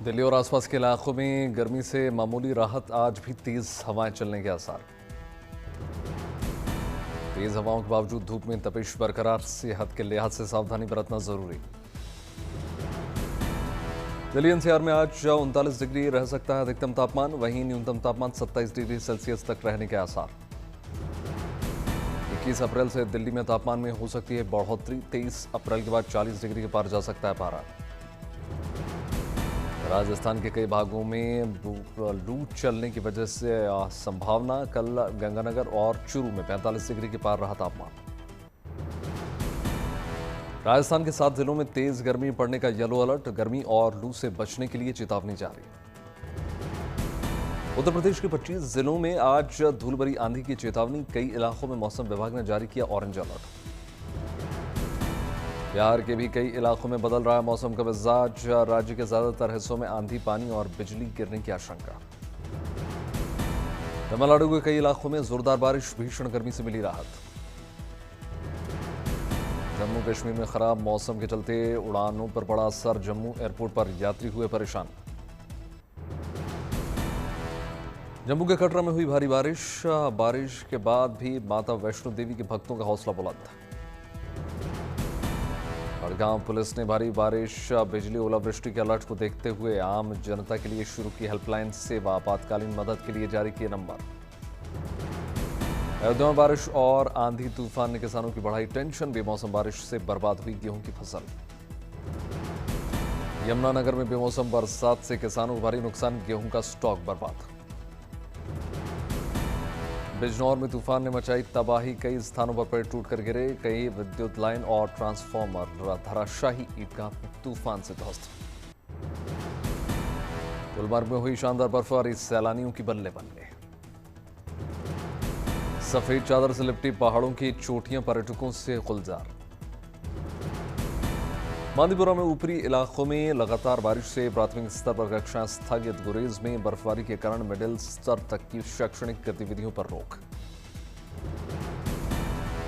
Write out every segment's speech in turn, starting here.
दिल्ली और आसपास के इलाकों में गर्मी से मामूली राहत, आज भी तेज हवाएं चलने के आसार। तेज हवाओं के बावजूद धूप में तपिश बरकरार, सेहत के लिहाज से सावधानी बरतना जरूरी। दिल्ली एनसीआर में आज 39 डिग्री रह सकता है अधिकतम तापमान, वहीं न्यूनतम तापमान 27 डिग्री सेल्सियस तक रहने के आसार। 21 अप्रैल से दिल्ली में तापमान में हो सकती है बढ़ोतरी, 23 अप्रैल के बाद 40 डिग्री के पार जा सकता है पारा। राजस्थान के कई भागों में लू चलने की वजह से संभावना, कल गंगानगर और चूरू में 45 डिग्री के पार रहा तापमान। राजस्थान के 7 जिलों में तेज गर्मी पड़ने का येलो अलर्ट, गर्मी और लू से बचने के लिए चेतावनी जारी। उत्तर प्रदेश के 25 जिलों में आज धूल भरी आंधी की चेतावनी, कई इलाकों में मौसम विभाग ने जारी किया ऑरेंज अलर्ट। बिहार के भी कई इलाकों में बदल रहा है मौसम का मिजाज, राज्य के ज्यादातर हिस्सों में आंधी, पानी और बिजली गिरने की आशंका। तमिलनाडु के कई इलाकों में जोरदार बारिश, भीषण गर्मी से मिली राहत। जम्मू कश्मीर में खराब मौसम के चलते उड़ानों पर पड़ा असर, जम्मू एयरपोर्ट पर यात्री हुए परेशान। जम्मू के कटरा में हुई भारी बारिश के बाद भी माता वैष्णो देवी के भक्तों का हौसला बुलंद। बड़गांव पुलिस ने भारी बारिश, बिजली, ओलावृष्टि के अलर्ट को देखते हुए आम जनता के लिए शुरू की हेल्पलाइन सेवा, आपातकालीन मदद के लिए जारी किए नंबर। अयोध्या में बारिश और आंधी तूफान ने किसानों की बढ़ाई टेंशन, बेमौसम बारिश से बर्बाद हुई गेहूं की फसल। यमुनानगर में बेमौसम बरसात से किसानों को भारी नुकसान, गेहूं का स्टॉक बर्बाद। बिजनौर में तूफान ने मचाई तबाही, कई स्थानों पर पेड़ टूटकर गिरे, कई विद्युत लाइन और ट्रांसफार्मर धराशाही, ईदगाह में तूफान से ध्वस्त। गुलमर्ग में हुई शानदार बर्फबारी, सैलानियों की बल्ले बल्ले। सफेद चादर से लिपटी पहाड़ों की चोटियां पर्यटकों से गुलजार। बांदीपुरा में ऊपरी इलाकों में लगातार बारिश से प्राथमिक स्तर पर कक्षाएं स्थगित, गुरेज में बर्फबारी के कारण मिडिल स्तर तक की शैक्षणिक गतिविधियों पर रोक।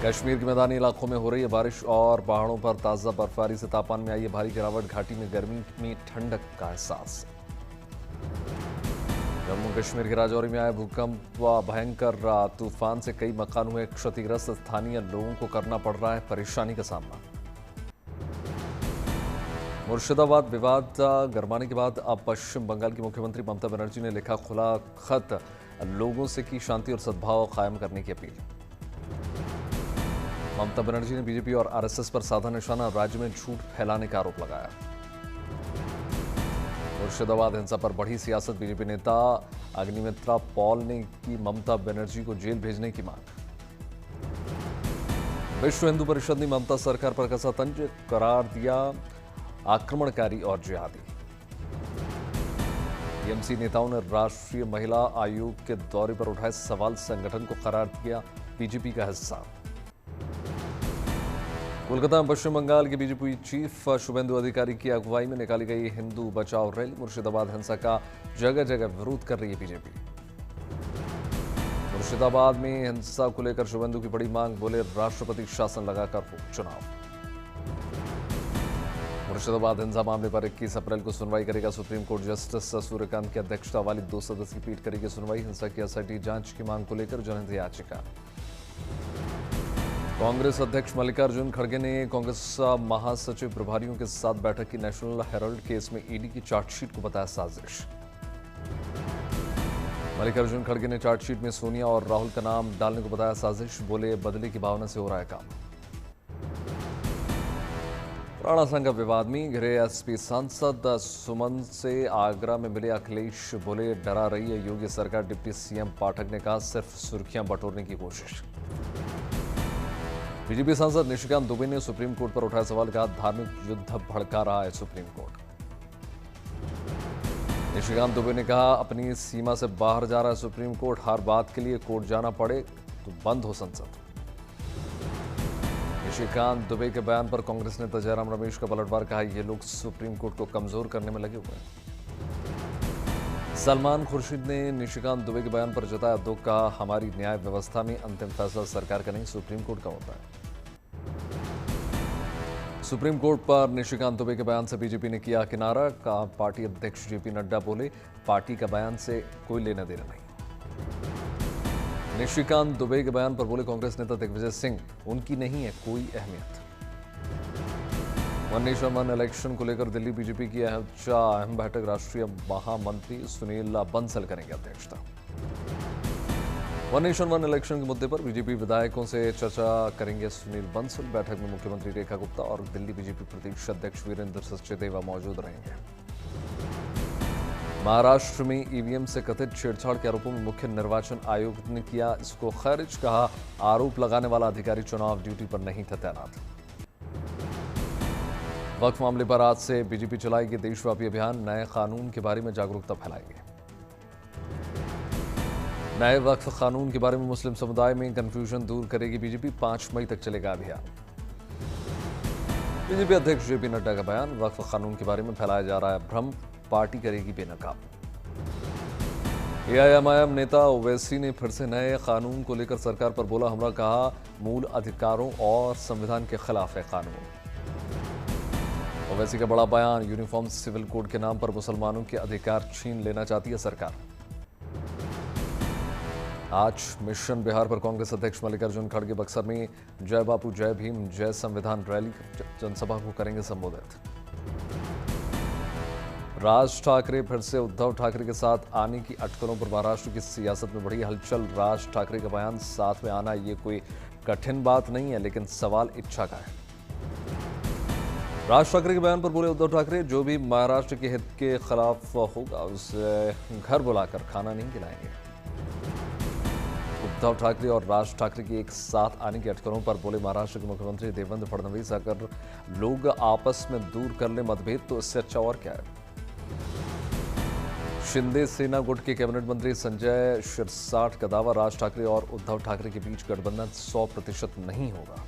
कश्मीर के मैदानी इलाकों में हो रही है बारिश और पहाड़ों पर ताजा बर्फबारी से तापमान में आई है भारी गिरावट, घाटी में गर्मी में ठंडक का एहसास। जम्मू कश्मीर के राजौरी में आया भूकंप व भयंकर तूफान से कई मकान हुए क्षतिग्रस्त, स्थानीय लोगों को करना पड़ रहा है परेशानी का सामना। मुर्शिदाबाद विवाद गरमाने के बाद अब पश्चिम बंगाल की मुख्यमंत्री ममता बनर्जी ने लिखा खुला खत, लोगों से की शांति और सद्भाव कायम करने की अपील। ममता बनर्जी ने बीजेपी और आरएसएस पर साधा निशाना, राज्य में झूठ फैलाने का आरोप लगाया। मुर्शिदाबाद हिंसा पर बढ़ी सियासत, बीजेपी नेता अग्निमित्रा पॉल ने की ममता बनर्जी को जेल भेजने की मांग। विश्व हिंदू परिषद ने ममता सरकार पर कसा तंज, करार दिया आक्रमणकारी और जिहादी। टीएमसी नेताओं ने राष्ट्रीय महिला आयोग के दौरे पर उठाए सवाल, संगठन को करार दिया बीजेपी का हिस्सा। कोलकाता में पश्चिम बंगाल के बीजेपी चीफ शुभेंदु अधिकारी की अगुवाई में निकाली गई हिंदू बचाओ रैली, मुर्शिदाबाद हिंसा का जगह जगह विरोध कर रही है बीजेपी। मुर्शिदाबाद में हिंसा को लेकर शुभेंदु की बड़ी मांग, बोले राष्ट्रपति शासन लगाकर हो चुनाव। मुर्शिदाबाद हिंसा मामले पर 21 अप्रैल को सुनवाई करेगा सुप्रीम कोर्ट, जस्टिस सूर्यकांत की अध्यक्षता वाली 2 सदस्यीय पीठ करेगी सुनवाई। हिंसा की एसआईटी जांच की मांग को लेकर जनहित याचिका। कांग्रेस अध्यक्ष मल्लिकार्जुन खड़गे ने कांग्रेस महासचिव प्रभारियों के साथ बैठक की, नेशनल हेराल्ड केस में ईडी की चार्जशीट को बताया साजिश। मल्लिकार्जुन खड़गे ने चार्जशीट में सोनिया और राहुल का नाम डालने को बताया साजिश, बोले बदले की भावना से हो रहा है काम। राणा संघ विवाद में घिरे एसपी सांसद सुमन से आगरा में मिले अखिलेश, बोले डरा रही है योगी सरकार, डिप्टी सीएम पाठक ने कहा सिर्फ सुर्खियां बटोरने की कोशिश। बीजेपी सांसद निशिकांत दुबे ने सुप्रीम कोर्ट पर उठाया सवाल, कहा धार्मिक युद्ध भड़का रहा है सुप्रीम कोर्ट। निशिकांत दुबे ने कहा अपनी सीमा से बाहर जा रहा है सुप्रीम कोर्ट, हर बात के लिए कोर्ट जाना पड़े तो बंद हो संसद। निशिकांत दुबे के बयान पर कांग्रेस नेता जयराम रमेश का पलटवार, कहा ये लोग सुप्रीम कोर्ट को कमजोर करने में लगे हुए हैं। सलमान खुर्शीद ने निशिकांत दुबे के बयान पर जताया दुख, कहा हमारी न्याय व्यवस्था में अंतिम फैसला सरकार का नहीं सुप्रीम कोर्ट का होता है। सुप्रीम कोर्ट पर निशिकांत दुबे के बयान से बीजेपी ने किया किनारा। कहा पार्टी अध्यक्ष जेपी नड्डा बोले पार्टी का बयान से कोई लेना देना नहीं। निशिकांत दुबे के बयान पर बोले कांग्रेस नेता दिग्विजय सिंह उनकी नहीं है कोई अहमियत। 1 इलेक्शन को लेकर दिल्ली बीजेपी की अहम बैठक राष्ट्रीय महामंत्री सुनील बंसल करेंगे अध्यक्षता। 1 इलेक्शन के मुद्दे पर बीजेपी विधायकों से चर्चा करेंगे सुनील बंसल। बैठक में मुख्यमंत्री रेखा गुप्ता और दिल्ली बीजेपी प्रदेश अध्यक्ष वीरेंद्र सचदेवा मौजूद रहेंगे। महाराष्ट्र में ईवीएम से कथित छेड़छाड़ के आरोपों में मुख्य निर्वाचन आयोग ने किया इसको खारिज। कहा आरोप लगाने वाला अधिकारी चुनाव ड्यूटी पर नहीं था तैनात। वक्फ मामले पर आज से बीजेपी चलाएगी देशव्यापी अभियान। नए कानून के बारे में जागरूकता फैलाएंगे। नए वक्फ कानून के बारे में मुस्लिम समुदाय में कंफ्यूजन दूर करेगी बीजेपी। 5 मई तक चलेगा अभियान। बीजेपी अध्यक्ष जेपी नड्डा का बयान। वक्फ कानून के बारे में फैलाया जा रहा है भ्रम, पार्टी करेगी बेनकाब। एआईएमआईएम नेता ओवैसी ने फिर से नए कानून को लेकर सरकार पर बोला हमला। कहा मूल अधिकारों और संविधान के खिलाफ है कानून। ओवैसी का बड़ा बयान। यूनिफॉर्म सिविल कोड के नाम पर मुसलमानों के अधिकार छीन लेना चाहती है सरकार। आज मिशन बिहार पर कांग्रेस अध्यक्ष मल्लिकार्जुन खड़गे बक्सर में जय बापू जय भीम जय संविधान रैली जनसभा को करेंगे संबोधित। राज ठाकरे फिर से उद्धव ठाकरे के साथ आने की अटकलों पर महाराष्ट्र की सियासत में बड़ी हलचल। राज ठाकरे का बयान साथ में आना ये कोई कठिन बात नहीं है लेकिन सवाल इच्छा का है। राज ठाकरे के बयान पर बोले उद्धव ठाकरे जो भी महाराष्ट्र के हित के खिलाफ होगा उसे घर बुलाकर खाना नहीं खिलाएंगे। उद्धव ठाकरे और राज ठाकरे की एक साथ आने की अटकलों पर बोले महाराष्ट्र के मुख्यमंत्री देवेंद्र फडणवीस अगर लोग आपस में दूर कर ले मतभेद तो इससे अच्छा और क्या है। शिंदे सेना गुट के कैबिनेट मंत्री संजय शिरसाट का दावा। राज ठाकरे और उद्धव ठाकरे के बीच गठबंधन 100% नहीं होगा।